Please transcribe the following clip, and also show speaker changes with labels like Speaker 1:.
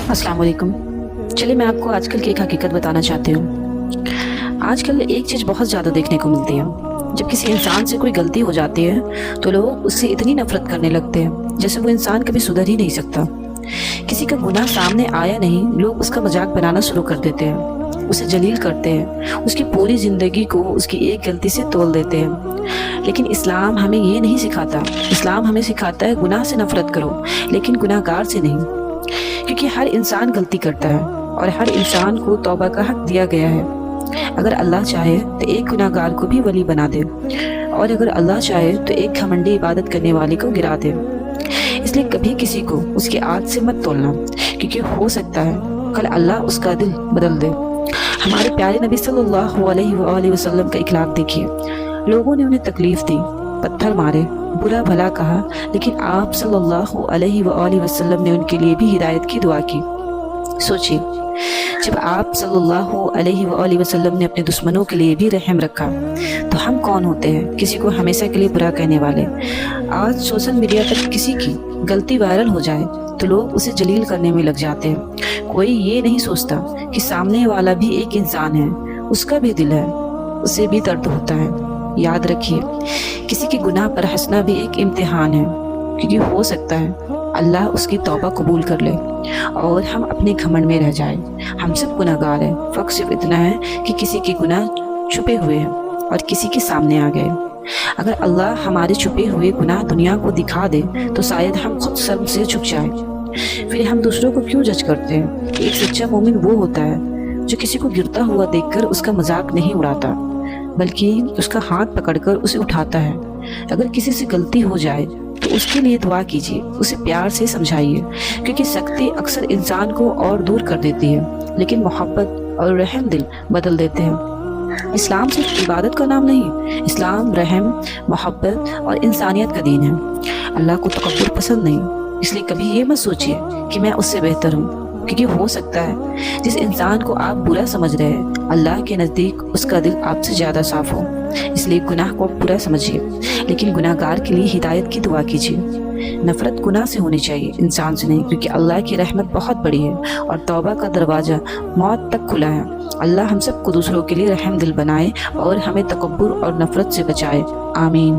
Speaker 1: अस्सलाम वालेकुम। चलिए मैं आपको आजकल की एक हकीकत बताना चाहती हूँ। आजकल एक चीज़ बहुत ज़्यादा देखने को मिलती है। जब किसी इंसान से कोई गलती हो जाती है तो लोग उससे इतनी नफरत करने लगते हैं जैसे वो इंसान कभी सुधर ही नहीं सकता। किसी का गुनाह सामने आया नहीं, लोग उसका मजाक बनाना शुरू कर देते हैं, उसे जलील करते हैं, उसकी पूरी ज़िंदगी को उसकी एक गलती से तोल देते हैं। लेकिन इस्लाम हमें ये नहीं सिखाता। इस्लाम हमें सिखाता है गुनाह से नफरत करो, लेकिन गुनाहगार से नहीं। क्योंकि हर इंसान गलती करता है और हर इंसान को तौबा का हक दिया गया है। अगर अल्लाह चाहे तो एक गुनाहगार को भी वली बना दे, और अगर अल्लाह चाहे तो एक घमंडी इबादत करने वाले को गिरा दे। इसलिए कभी किसी को उसकी आदत से मत तोलना, क्योंकि हो सकता है कल अल्लाह उसका दिल बदल दे। हमारे प्यारे नबी सल्लल्लाहु अलैहि वसल्लम का इखलाक देखिए। लोगों ने उन्हें तकलीफ दी, पत्थर मारे, बुरा भला कहा, लेकिन आप सल्लल्लाहु अलैहि वसल्लम ने उनके लिए भी हिदायत की दुआ की। सोचिए, जब आप सल्लल्लाहु अलैहि वसल्लम ने अपने दुश्मनों के लिए भी रहम रखा, तो हम कौन होते हैं किसी को हमेशा के लिए बुरा कहने वाले। आज सोशल मीडिया पर किसी की गलती वायरल हो जाए तो लोग उसे जलील करने में लग जाते हैं। कोई ये नहीं सोचता कि सामने वाला भी एक इंसान है, उसका भी दिल है, उसे भी दर्द होता है। याद रखिए, किसी के गुनाह पर हंसना भी एक इम्तिहान है, क्योंकि हो सकता है अल्लाह उसकी तौबा कबूल कर ले और हम अपने घमंड में रह जाए। हम सब गुनाहगार हैं, फर्क सिर्फ इतना है कि किसी के गुनाह छुपे हुए हैं और किसी के सामने आ गए। अगर अल्लाह हमारे छुपे हुए गुनाह दुनिया को दिखा दे तो शायद हम खुद शर्म से झुक जाए। फिर हम दूसरों को क्यों जज करते हैं। एक सच्चा मोमिन वो होता है जो किसी को गिरता हुआ देखकर उसका मजाक नहीं उड़ाता, बल्कि उसका हाथ पकड़कर उसे उठाता है। अगर किसी से गलती हो जाए तो उसके लिए दुआ कीजिए, उसे प्यार से समझाइए, क्योंकि सख्ती अक्सर इंसान को और दूर कर देती है, लेकिन मोहब्बत और रहम दिल बदल देते हैं। इस्लाम सिर्फ इबादत का नाम नहीं, इस्लाम रहम, मोहब्बत और इंसानियत का दीन है। अल्लाह को तकब्बुर पसंद नहीं, इसलिए कभी ये मत सोचिए कि मैं उससे बेहतर हूँ, क्योंकि हो सकता है जिस इंसान को आप बुरा समझ रहे हैं अल्लाह के नज़दीक उसका दिल आपसे ज़्यादा साफ हो। इसलिए गुनाह को बुरा समझिए, लेकिन गुनाहगार के लिए हिदायत की दुआ कीजिए। नफरत गुनाह से होनी चाहिए, इंसान से नहीं, क्योंकि अल्लाह की रहमत बहुत बड़ी है और तौबा का दरवाज़ा मौत तक खुला है। अल्लाह हम सबको दूसरों के लिए रहम दिल बनाए और हमें तकब्बुर और नफरत से बचाए। आमीन।